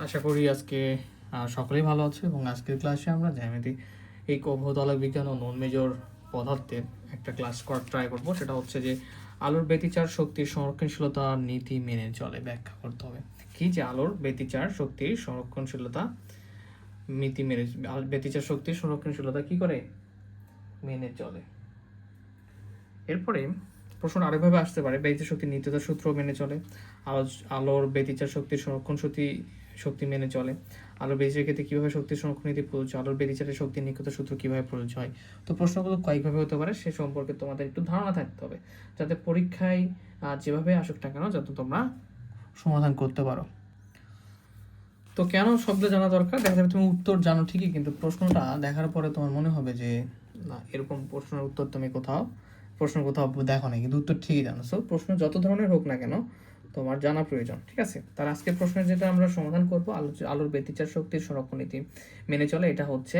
আশা করি আজকে সকলেই ভালো আছে এবং আজকের ক্লাসে আমরা জ্যামিতি এই ভৌতলক বিজ্ঞান ও নন মেজর পদার্থের একটা ক্লাস করার ট্রাই করব। সেটা হচ্ছে যে আলোর ব্যতিচার শক্তির সংরক্ষণশীলতা নীতি মেনে চলে ব্যাখ্যা করতে হবে। কি যে আলোর ব্যতিচার শক্তির সংরক্ষণশীলতা নীতি মেনে ব্যতিচার শক্তির সংরক্ষণশীলতা কি করে মেনে চলে। এরপরে প্রশ্ন আরেকভাবে আসতে পারে, ব্যতিচার শক্তির নিত্যতার সূত্র মেনে চলে, আলোর ব্যতিচার শক্তির সংরক্ষণ শক্তি মেনে চলে, আলোর ব্যতিচারের ক্ষেত্রে কীভাবে শক্তির সংরক্ষণ নীতি প্রযোজ্য, আলোর ব্যতিচারের শক্তির নিত্যতার সূত্র কীভাবে প্রযোজ্য হয়। তো প্রশ্নগুলো কয়েকভাবে হতে পারে সে সম্পর্কে তোমাদের একটু ধারণা থাকতে হবে, যাতে পরীক্ষায় যেভাবে আসুক না কেন যাতে তোমরা সমাধান করতে পারো। তো কেন শব্দ জানা দরকার? দেখা যাবে তুমি উত্তর জানো ঠিকই, কিন্তু প্রশ্নটা দেখার পরে তোমার মনে হবে যে না, এরকম প্রশ্নের উত্তর তুমি কোথাও দেখো না, কিন্তু উত্তর ঠিকই জানো। সো প্রশ্ন যত ধরনের হোক না কেন তোমার জানা প্রয়োজন, ঠিক আছে? তার আজকের প্রশ্নের যেটা আমরা সমাধান করব, আলোর ব্যতিচার শক্তির সংরক্ষণ নীতি মেনে চলে, এটা হচ্ছে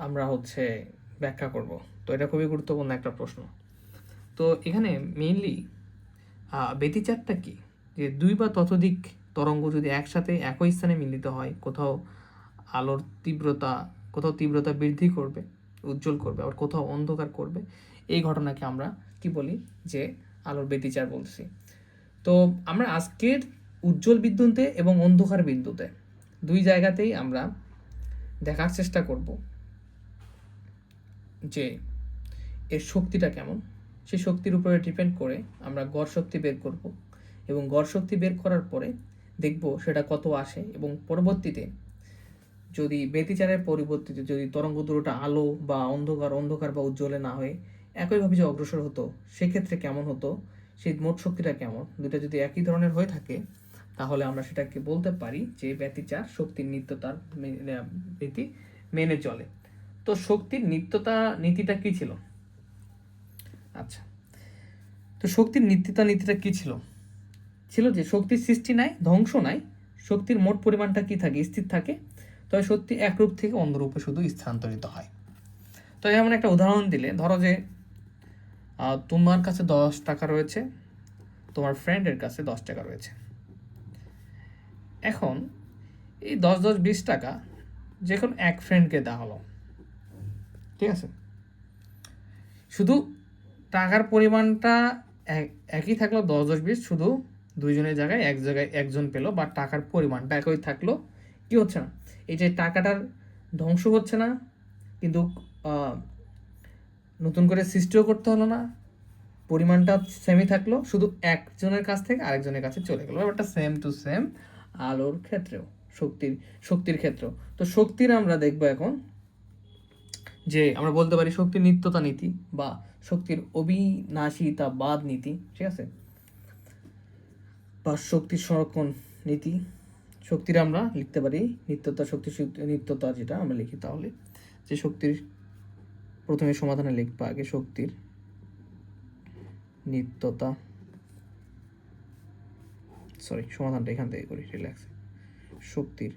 আমরা ব্যাখ্যা করব। তো এটা খুবই গুরুত্বপূর্ণ একটা প্রশ্ন। তো এখানে মেইনলি ব্যতিচারটা কি, যে দুই বা ততোধিক তরঙ্গ যদি একসাথে একই স্থানে মিলিত হয়, কোথাও তীব্রতা বৃদ্ধি করবে, উজ্জ্বল করবে, আবার কোথাও অন্ধকার করবে, এই ঘটনাকে আমরা কি বলি, যে আলোর ব্যতিচার বলছি। তো আমরা আজকের উজ্জ্বল বিন্দুতে এবং অন্ধকার বিন্দুতে দুই জায়গাতেই আমরা দেখার চেষ্টা করব যে এর শক্তিটা কেমন। সেই শক্তির উপরে ডিপেন্ড করে আমরা গড় শক্তি বের করব, এবং গড় শক্তি বের করার পরে দেখব সেটা কত আসে, এবং পরবর্তীতে যদি ব্যতিচারের পরিবর্তিতে যদি তরঙ্গ দূরটা আলো বা অন্ধকার বা উজ্জ্বলে না হয়ে একইভাবে যে অগ্রসর হতো, সেক্ষেত্রে কেমন হতো, সেই মোট শক্তিটা কেমন, দুটো যদি একই ধরনের হয়ে থাকে তাহলে আমরা সেটাকে বলতে পারি যে ব্যতিচার শক্তির নিত্যতার নীতি মেনে চলে। তো শক্তির নিত্যতা নীতিটা কি ছিল? আচ্ছা, তো শক্তির নীতিটা কি ছিল? যে শক্তির সৃষ্টি নাই, ধ্বংস নাই, শক্তির মোট পরিমাণটা কি থাকে, স্থির থাকে, তবে সত্যি এক রূপ থেকে অন্য রূপে শুধু স্থানান্তরিত হয়। তো এমন একটা উদাহরণ দিলে, ধরো যে তোমার কাছে 10 টাকা রয়েছে, তোমার ফ্রেন্ডের কাছে 10 টাকা রয়েছে। এখন এই 10-10-20 টাকা যে কোনো এক ফ্রেন্ডকে দেওয়া হলো, ঠিক আছে? শুধু টাকার পরিমাণটা একই থাকলো, 10-10-20, শুধু দুইজনের জায়গায় একজন পেলো, বা টাকার পরিমাণটা একই থাকলো, কি হচ্ছে না, এই যে টাকাটার ধ্বংস হচ্ছে না, কিন্তু নতুন করে সৃষ্টিও করতে হলো না, পরিমাণটা সেমই থাকলো, শুধু একজনের কাছ থেকে আরেকজনের কাছে চলে গেলো। ব্যাপারটা সেম টু সেম আলোর ক্ষেত্রেও, শক্তির ক্ষেত্রেও। তো শক্তির আমরা দেখবো এখন যে আমরা বলতে পারি শক্তির নিত্যতা নীতি বা শক্তির অবিনাশিতাবাদ নীতি, ঠিক আছে, বা শক্তির সংরক্ষণ নীতি। শক্তির আমরা লিখতে পারি নিত্যতা, যেটা আমরা লিখি তাহলে যে শক্তির, প্রথমে সমাধানে লিখবো আগে শক্তির নিত্যতা, সমাধানটা এখান থেকে করি, রিল্যাক্স। শক্তির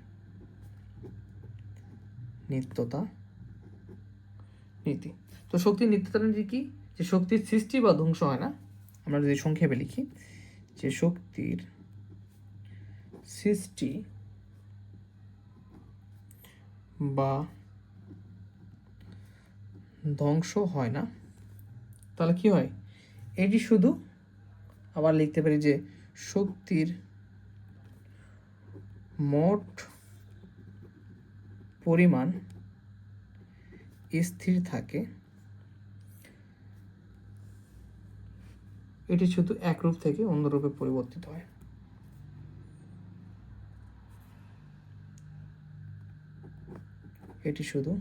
নিত্যতা নীতি। তো শক্তির নিত্যতা নীতি কি? যে শক্তির সৃষ্টি বা ধ্বংস হয় না। আমরা যদি সংক্ষেপে লিখি যে শক্তির সৃষ্টি বা ধ্বংস হয় না, তাহলে কি হয়, এটি শুধু আবার লিখতে পারি যে শক্তির মোট পরিমাণ স্থির থাকে, এটি শুধু এক রূপ থেকে অন্য রূপে পরিবর্তিত হয়। এটি শুধু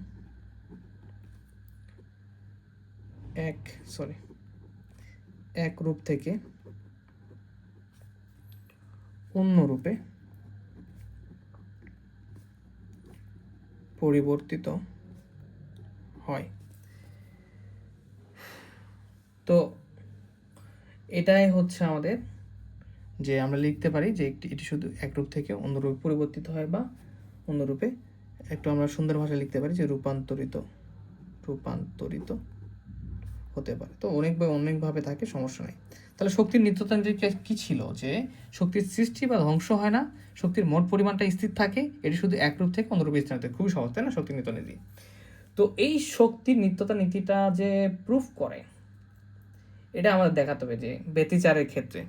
এক রূপ থেকে অন্য রূপে পরিবর্তিত হয়। তো এটাই হচ্ছে আমাদের, যে আমরা লিখতে পারি যে এটি শুধু এক রূপ থেকে অন্য রূপে পরিবর্তিত হয়, বা অন্য রূপে একটু আমরা সুন্দর ভাষায় লিখতে পারি যে রূপান্তরিত হতে পারে। তো অনেকভাবে থাকে, সমস্যা নেই। তাহলে শক্তির নিত্যতা নীতি কি ছিল? যে শক্তির সৃষ্টি বা ধ্বংস হয় না, শক্তির মোট পরিমাণটা স্থির থাকে, এটি শুধু একরূপ থেকে অন্যরূপে স্থানান্তর। খুবই সহজ, তাই না? শক্তির নিত্যতা নীতি। তো এই শক্তির নিত্যতা নীতিটা যে প্রুফ করে, এটা আমাদের দেখাতে হবে যে ব্যতিচারের ক্ষেত্রে।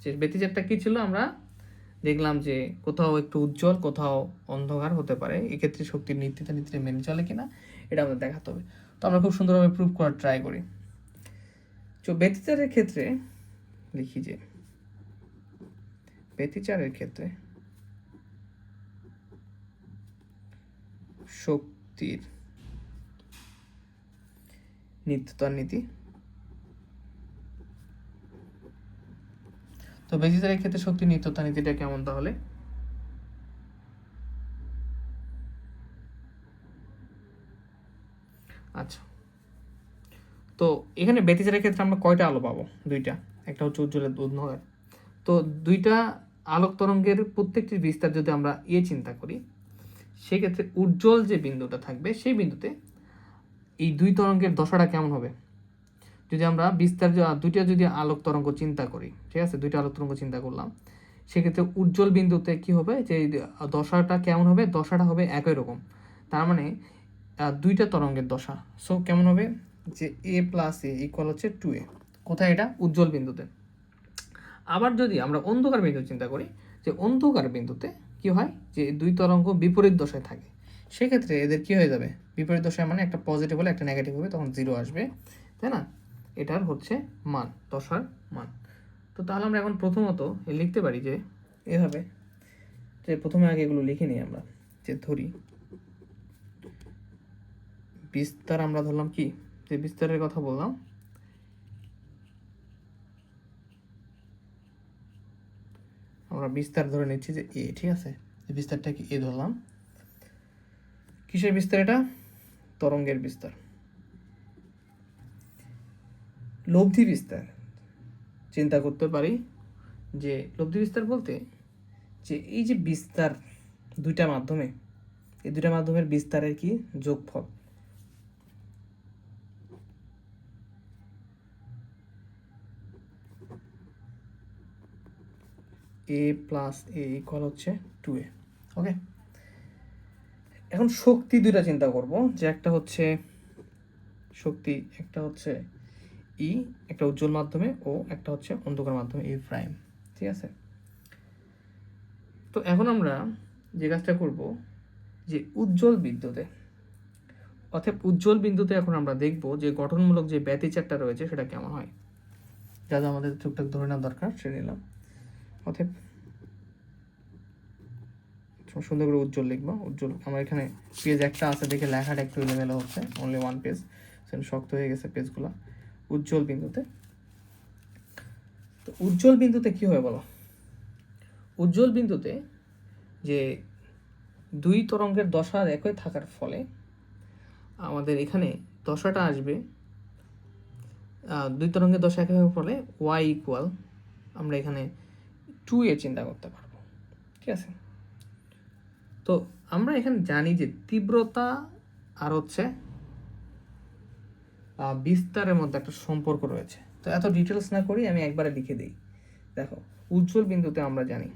যে ব্যতিচারটা কি ছিল আমরা দেখলাম যে কোথাও একটু উজ্জ্বল, কোথাও অন্ধকার হতে পারে, এক্ষেত্রে শক্তির নিত্যতা নীতিটা মেনে চলে কিনা এটা আমাদের দেখাতে হবে। তো আমরা খুব সুন্দরভাবে প্রুফ করার ট্রাই করি। তো ব্যতিচারের ক্ষেত্রে লিখি যে ব্যতিচারের ক্ষেত্রে শক্তির নিত্যতার নীতি। তো ব্যতিচারের ক্ষেত্রে শক্তির নিত্যতার নীতিটা কেমন তাহলে? আচ্ছা, তো এখানে ব্যতিচারের ক্ষেত্রে আমরা কয়টা আলো পাবো? দুইটা। একটা হচ্ছে উজ্জ্বলের অন্ধকার। তো দুইটা আলোক তরঙ্গের প্রত্যেকটির বিস্তার যদি আমরা চিন্তা করি, সেক্ষেত্রে উজ্জ্বল যে বিন্দুটা থাকবে সেই বিন্দুতে এই দুই তরঙ্গের দশাটা কেমন হবে? যদি আমরা বিস্তার দুইটা যদি আলোক তরঙ্গ চিন্তা করি, ঠিক আছে, দুইটা আলোক তরঙ্গ চিন্তা করলাম, সেক্ষেত্রে উজ্জ্বল বিন্দুতে কি হবে? যে দশাটা কেমন হবে? দশাটা হবে একই রকম। তার মানে দুইটা তরঙ্গের দশা সো কেমন হবে? যে a প্লাস এ ইকুয়াল হচ্ছে 2a। কোথায়? এটা উজ্জ্বল বিন্দুতে। আবার যদি আমরা অন্ধকার বিন্দু চিন্তা করি, যে অন্ধকার বিন্দুতে কি হয়? যে দুই তরঙ্গ বিপরীত দশায় থাকে, সেক্ষেত্রে এদের কি হয়ে যাবে? বিপরীত দশায় মানে একটা পজিটিভ হলে একটা নেগেটিভ হবে, তখন 0 আসবে, তাই না? এটার হচ্ছে মান, দশার মান। তো তাহলে আমরা এখন প্রথমত লিখতে পারি যে এভাবে, যে প্রথমে আগে এগুলো লিখে নিই আমরা। যে ধরি বিস্তার, আমরা ধরলাম কি, যে বিস্তারের কথা বললাম, আমরা বিস্তার ধরে নিচ্ছি যে এ, ঠিক আছে। বিস্তারটাকে এ ধরলাম। কিসের বিস্তার? এটা তরঙ্গের বিস্তার। লব্ধি বিস্তার চিন্তা করতে পারি, যে লব্ধি বিস্তার বলতে যে এই যে বিস্তার দুইটা মাধ্যমে, এই দুইটা মাধ্যমের বিস্তারের কি যোগফল। এ প্লাস এ ইকুয়াল হচ্ছে 2a। ওকে, এখন শক্তি দুইটা চিন্তা করব, যে একটা হচ্ছে শক্তি, একটা হচ্ছে ই, একটা উজ্জ্বল মাধ্যমে, ও একটা হচ্ছে অন্ধকার মাধ্যমে এ প্রাইম, ঠিক আছে। তো এখন আমরা যে কাজটা করব, যে উজ্জ্বল বিন্দুতে, অর্থাৎ উজ্জ্বল বিন্দুতে এখন আমরা দেখব যে গঠনমূলক যে ব্যতিচারটা রয়েছে সেটা কেমন হয়। যা যা আমাদের টুকটাক ধরে নেওয়া দরকার সেটা নিলাম। অর্থাৎ সুন্দর করে উজ্জ্বল লিখবো। উজ্জ্বল আমার এখানে পেজ একটা আছে দেখে লেখাটা একটু এলোমেলো হচ্ছে, অনলি ওয়ান পেজ, সেখানে শক্ত হয়ে গেছে পেজগুলো। উজ্জ্বল বিন্দুতে, তো উজ্জ্বল বিন্দুতে কি হয় বলো? উজ্জ্বল বিন্দুতে যে দুই তরঙ্গের দশা একই থাকার ফলে আমাদের এখানে দশাটা আসবে, দুই তরঙ্গের দশা একই হওয়ার ফলে ওয়াই ইকুয়াল, আমরা এখানে 2a চিন্তা করতে পারবো, ঠিক আছে। তো আমরা এখানে জানি যে তীব্রতা আর হচ্ছে বিস্তারের মধ্যে একটা সম্পর্ক রয়েছে। তো এত ডিটেলস না করি আমি একবারে লিখে দিই। দেখো, উজ্জ্বল বিন্দুতে আমরা জানি,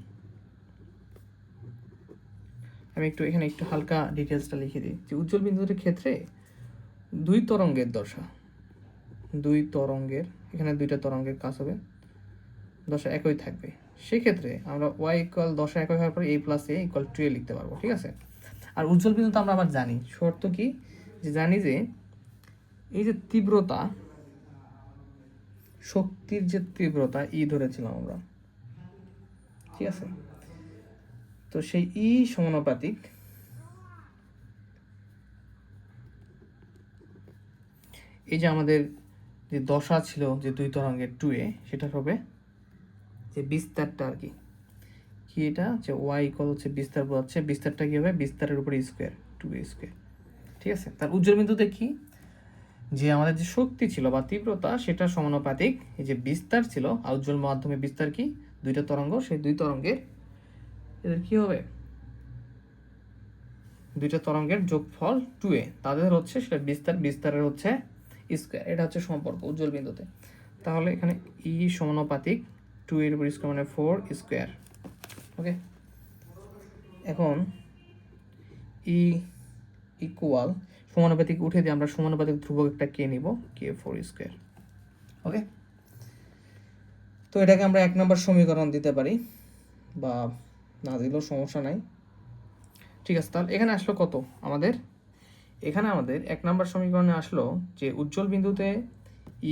আমি এখানে একটু হালকা ডিটেলসটা লিখে দিই, যে উজ্জ্বল বিন্দুর ক্ষেত্রে দুই তরঙ্গের দশা, দুই তরঙ্গের, এখানে দুইটা তরঙ্গের কাজ হবে, দশা একই থাকবে। সেক্ষেত্রে আমরা ওয়াই ইকুয়াল দশা একই হওয়ার পরে এ প্লাস এ ইকুয়াল 2a লিখতে পারবো, ঠিক আছে। আর উজ্জ্বল বিন্দু তো আমরা আবার জানি, শর্ত কি, যে জানি যে এই যে তীব্রতা, শক্তির যে তীব্রতা ই ধরেছিলাম আমরা, ঠিক আছে। তো সেই ই সমানুপাতিক এই যে আমাদের যে দশা ছিল যে দুই তরঙ্গের 2a, সেটা হবে যে বিস্তারটা আর কি, কি এটা যে ওয়াই ইকুয়াল হচ্ছে বিস্তার বোঝাচ্ছে, বিস্তারটা কি হবে? বিস্তারের উপরে স্কোয়ার, 2a স্কোয়ার, ঠিক আছে। তার উজ্জ্বল বিন্দুতে কি, যে আমাদের যে শক্তি ছিল বা তীব্রতা সেটা সমানুপাতিক এই যে বিস্তার ছিল, আর উজ্জ্বল মাধ্যমে বিস্তার কি, দুইটা তরঙ্গ, সেই দুই তরঙ্গের এদের কি হবে? দুইটা তরঙ্গের যোগফল 2a, তাদের হচ্ছে সেটা বিস্তারের হচ্ছে স্কোয়ার, এটা হচ্ছে সম্পর্ক উজ্জ্বল বিন্দুতে। তাহলে এখানে ই সমানুপাতিক 2 এর উপর স্কোয়ার মানে 4 স্কোয়ার। ওকে, এখন ই ইকুয়াল সমানুপাতিক উঠে দিয়ে আমরা সমানুপাতিক ধ্রুবক একটা কে নিব, কে 4 স্কোয়ার। ওকে, তো এটাকে আমরা 1 নম্বর সমীকরণ দিতে পারি বা না দিলেও সমস্যা নাই। ঠিক আছে, তাহলে এখানে আসলো কত আমাদের, এখানে আমাদের 1 নম্বর সমীকরণে আসলো যে উজ্জ্বল বিন্দুতে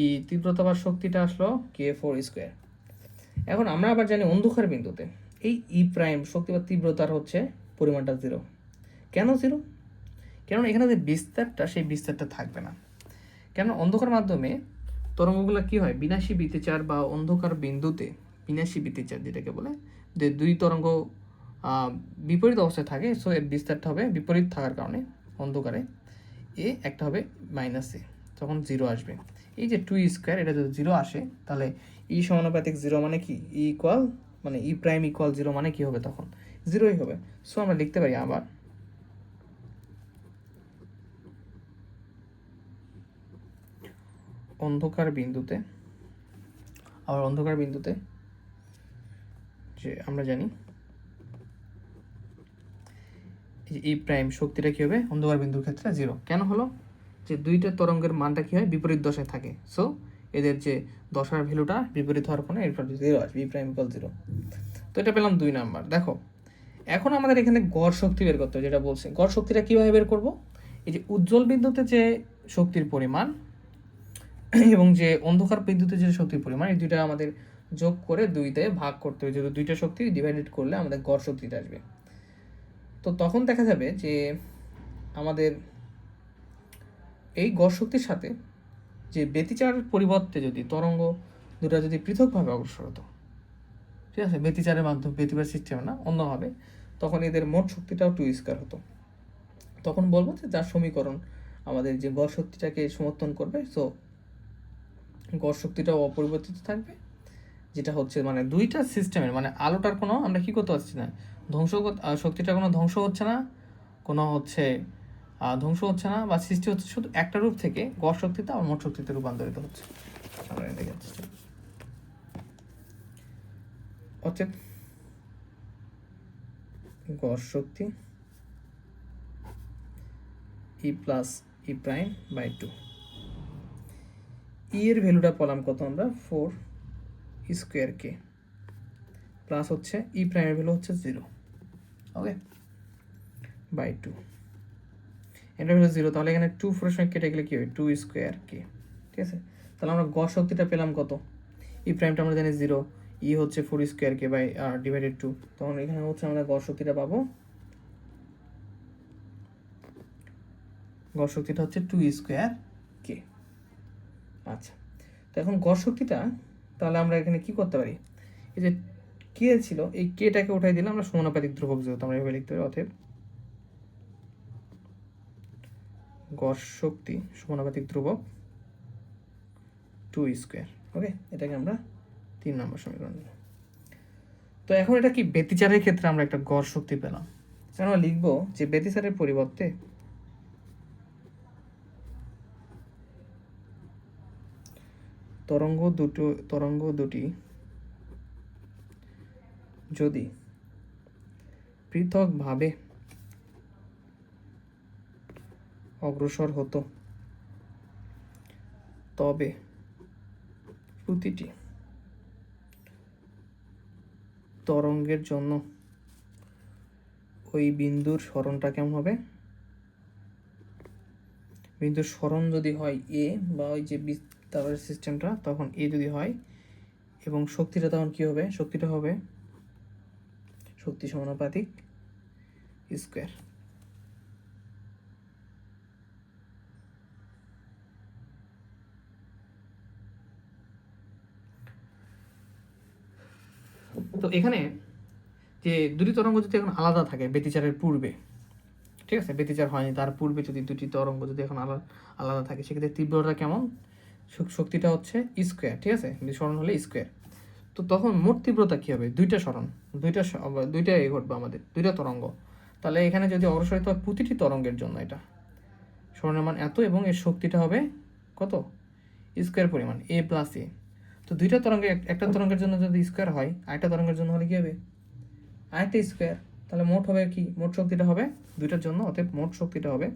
ই তীব্রতা বা শক্তিটা আসলো কে 4 স্কোয়ার। এখন আমরা আবার জানি অন্ধকার বিন্দুতে এই ই প্রাইম শক্তি বা তীব্রতার হচ্ছে পরিমাণটা 0। কেন 0? কেননা এখানে যে বিস্তারটা সেই বিস্তারটা থাকবে না। কেন অন্ধকার মাধ্যমে তরঙ্গগুলো কি হয়, বিনাশী বৃত্তিচার বা অন্ধকার বিন্দুতে বিনাশী বৃত্তিচার যেটাকে বলে, যে দুই তরঙ্গ বিপরীত অবস্থায় থাকে, সো এর বিস্তারটা হবে বিপরীত থাকার কারণে অন্ধকারে এ একটা হবে মাইনাস এ, তখন 0 আসবে। এই যে 2 স্কোয়ার এটা যদি 0 আসে তাহলে ই সমানুপাতিক 0 মানে কি, ই ইকুয়াল মানে ই প্রাইম ইকুয়াল 0 মানে কি হবে, তখন 0ই হবে। সো আমরা লিখতে পারি আবার অন্ধকার বিন্দুতে, আবার অন্ধকার বিন্দুতে যে আমরা জানি ই প্রাইম শক্তিটা কি হবে অন্ধকার বিন্দুর ক্ষেত্রে 0। কেন হলো, যে দুইটা তরঙ্গের মানটা কি হয় বিপরীত দশায় থাকে, সো এদের যে দশার ভ্যালুটা বিপরীত হওয়ার ফলে এরপর 0 আসবে, ই প্রাইম ইকুয়াল 0। তো এটা পেলাম 2 নাম্বার। দেখো এখন আমাদের এখানে গড় শক্তি বের করতে হবে, যেটা বলছে গড় শক্তিটা কিভাবে বের করব, এই যে উজ্জ্বল বিন্দুতে যে শক্তির পরিমাণ এবং যে অন্ধকার বিদ্যুতের যে শক্তির পরিমাণ, এই দুইটা আমাদের যোগ করে 2 দিয়ে ভাগ করতে হবে, যেহেতু দুইটা শক্তি ডিভাইডেড করলে আমাদের গড় শক্তিটা আসবে। তো তখন দেখা যাবে যে আমাদের এই গড় শক্তির সাথে যে ব্যতিচার পরিবর্তে যদি তরঙ্গ দুটা যদি পৃথকভাবে অগ্রসর হতো, ঠিক আছে, ব্যতিচারের মাধ্যমে ব্যতিচার সিস্টেম না অন্যভাবে, তখন এদের মোট শক্তিটাও 2 স্কোয়ার হতো। তখন বলবো যে যার সমীকরণ আমাদের যে গড় শক্তিটাকে সমর্থন করবে, সো গড় শক্তিটাও অপরিবর্তিত থাকবে, যেটা হচ্ছে মানে দুইটা সিস্টেমের মানে আলোটার কোনো আমরা কি করতে পারছি না, শক্তিটা কোনো ধ্বংস হচ্ছে না, কোনো হচ্ছে ধ্বংস হচ্ছে না বা সৃষ্টি হচ্ছে, শুধু একটা রূপ থেকে গড় শক্তিতে আর মোট শক্তিতে রূপান্তরিত হচ্ছে। আমরা দেখে যাচ্ছি অর্থাৎ গড় শক্তি ই প্লাস ই প্রাইম বাই 2, ই এর ভ্যালুটা পেলাম কত আমরা 4 স্কোয়ার কে, প্লাস হচ্ছে ই প্রাইমের ভ্যালু হচ্ছে 0, ওকে, বাই 2, এটা হলো 0। তাহলে এখানে 2 4 সঙ্গে কেটে গেলে কি হবে 2 স্কোয়ার কে, ঠিক আছে। তাহলে আমরা গড় শক্তিটা পেলাম কত, ই প্রাইমটা আমরা জানি 0, ই হচ্ছে 4 স্কোয়ার কে বাই ডিভাইডেড 2, তখন এখানে হচ্ছে আমরা গড় শক্তিটা পাবো, গড় শক্তিটা হচ্ছে 2 স্কোয়ার কে। আচ্ছা, তো এখন গড় শক্তিটা তাহলে আমরা এখানে কি করতে পারি, এই যে কে ছিল এই কেটাকে উঠাই দিলে আমরা সমানুপাতিক ধ্রুবক যেহেতু আমরা এভাবে লিখতে পারি, অতএব গড় শক্তি সমানুপাতিক ধ্রুবক 2 স্কোয়ার। ওকে, এটাকে আমরা 3 নম্বর সমীকরণ দিলাম। তো এখন এটা কি ব্যতিচারের ক্ষেত্রে আমরা একটা গড় শক্তি পেলাম, আমরা লিখবো যে ব্যতিচারের পরিবর্তে তরঙ্গ দুটি যদি পৃথকভাবে অগ্রসর হতো তবে প্রতিটি তরঙ্গের জন্য ওই বিন্দুর সরণটা কেমন হবে, বিন্দুর সরণ যদি হয় এ বা ওই যে বিস্তারের সিস্টেমটা তখন এ যদি হয়, এবং শক্তিটা তখন কি হবে, শক্তিটা হবে শক্তি সমানুপাতিক স্কোয়ার। তো এখানে যে দুটি তরঙ্গ যদি এখন আলাদা থাকে ব্যতিচারের পূর্বে, ঠিক আছে, ব্যতিচার হয়নি তার পূর্বে যদি দুটি তরঙ্গ যদি এখন আলাদা থাকে, সেক্ষেত্রে তীব্রতা কেমন, শক্তিটা হচ্ছে স্কোয়ার, ঠিক আছে, সরণ হলে স্কোয়ার। তো তখন মোট তীব্রতা কী হবে, দুইটা সরণ, দুইটা এ ঘটবে আমাদের দুইটা তরঙ্গ। তাহলে এখানে যদি অগ্রসরিত হয় প্রতিটি তরঙ্গের জন্য এটা সরণের মান এত এবং এর শক্তিটা হবে কত স্কোয়ার পরিমাণ এ প্লাস এ। তো দুইটা তরঙ্গে একটা তরঙ্গের জন্য যদি স্কোয়ার হয় আরেকটা তরঙ্গের জন্য হলে কী হবে আরেকটা স্কোয়ার, তাহলে মোট হবে কি মোট শক্তিটা হবে দুইটার জন্য, অতএব মোট শক্তিটা হবে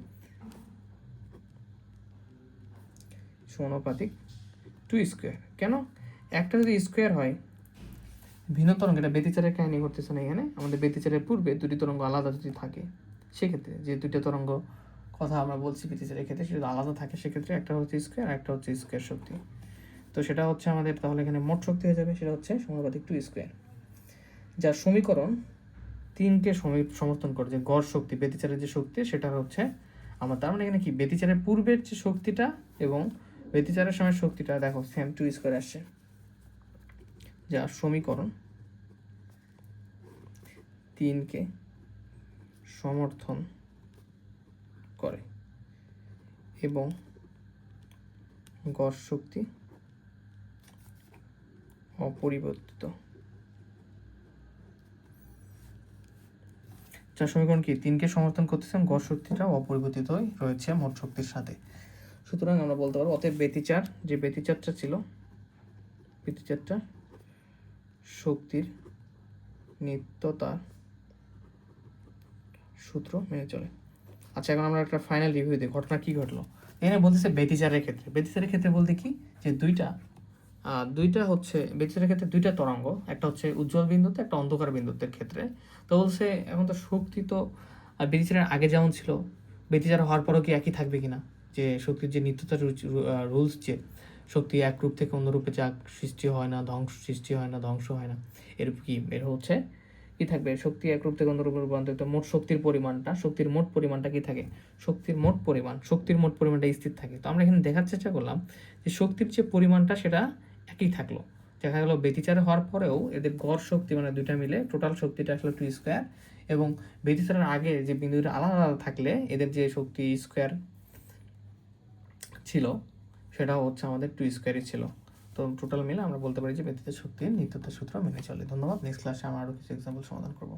সমানুপাতিক 2 স্কোয়ার। কেন একটা যদি স্কোয়ার হয় ভিন্ন তরঙ্গ, এটা ব্যতিচারের কাহিনী ঘটতেছে না এখানে, আমাদের ব্যতিচারের পূর্বে দুটি তরঙ্গ আলাদা যদি থাকে সেক্ষেত্রে যে দুইটা তরঙ্গ কথা আমরা বলছি ব্যতিচারের ক্ষেত্রে সেটা আলাদা থাকে, সেক্ষেত্রে একটা হচ্ছে স্কোয়ার আর একটা হচ্ছে স্কোয়ার শক্তি। তো সেটা হচ্ছে আমাদের তাহলে এখানে মোট শক্তি হয়ে যাবে, সেটা হচ্ছে সমানুপাতিক 2 স্কোয়ার, যার সমীকরণ 3কে সমর্থন করে যে গড় শক্তি ব্যতিচারের যে শক্তি সেটা হচ্ছে আমার, তার মানে এখানে কি ব্যতিচারের পূর্বের যে শক্তিটা এবং ব্যতিচারের সময় শক্তিটা দেখো সেম 2 স্কোয়ার আসছে, যা সমীকরণ 3কে সমর্থন করে এবং গড় শক্তি অপরিবর্তিত। যার সমীকরণ কি 3কে সমর্থন করতেছে এবং গড় শক্তিটা অপরিবর্তিতই রয়েছে মোট শক্তির সাথে। সুতরাং আমরা বলতে পারবো অতএব ব্যতিচার যে ব্যতিচারটা ছিল, ব্যতিচারটা শক্তির নিত্যতার সূত্র মেনে চলে। আচ্ছা, এখন আমরা একটা ফাইনাল রিভিউ দিই ঘটনা কি ঘটলো। এখানে বলতেছে ব্যতিচারের ক্ষেত্রে বলতে কি যে দুইটা হচ্ছে ব্যতিচারের ক্ষেত্রে দুইটা তরঙ্গ, একটা হচ্ছে উজ্জ্বল বিন্দুতে একটা অন্ধকার বিন্দুতে ক্ষেত্রে। তো বলছে এখন তো শক্তি তো ব্যতিচারের আগে যেমন ছিল ব্যতিচার হওয়ার পরও কি একই থাকবে কিনা, যে শক্তির যে নিত্যতার রুলস, যে শক্তি এক রূপ থেকে অন্য রূপে যা সৃষ্টি হয় না, ধ্বংস হয় না, এর হচ্ছে কি থাকবে, শক্তি এক রূপ থেকে অন্য রূপে রূপান্তরিত মোট শক্তির মোট পরিমাণটা কি থাকে, শক্তির মোট পরিমাণটা স্থির থাকে। তো আমরা এখানে দেখার চেষ্টা করলাম যে শক্তির যে পরিমাণটা সেটা একই থাকলো, দেখা গেল ব্যতিচার হওয়ার পরেও এদের গড় শক্তি মানে দুইটা মিলে টোটাল শক্তিটা আসলে 2 স্কোয়ার, এবং ব্যতিচারের আগে যে বিন্দুটা আলাদা আলাদা থাকলে এদের যে শক্তি স্কোয়ার ছিল সেটাও হচ্ছে আমাদের 2 স্কোয়ারই ছিল। তো টোটাল মিলে আমরা বলতে পারি যে ব্যতিচার শক্তির নিত্যতার সূত্র মেনে চলে। ধন্যবাদ। নেক্সট ক্লাসে আমরা আরও কিছু এক্সাম্পল সমাধান করবো।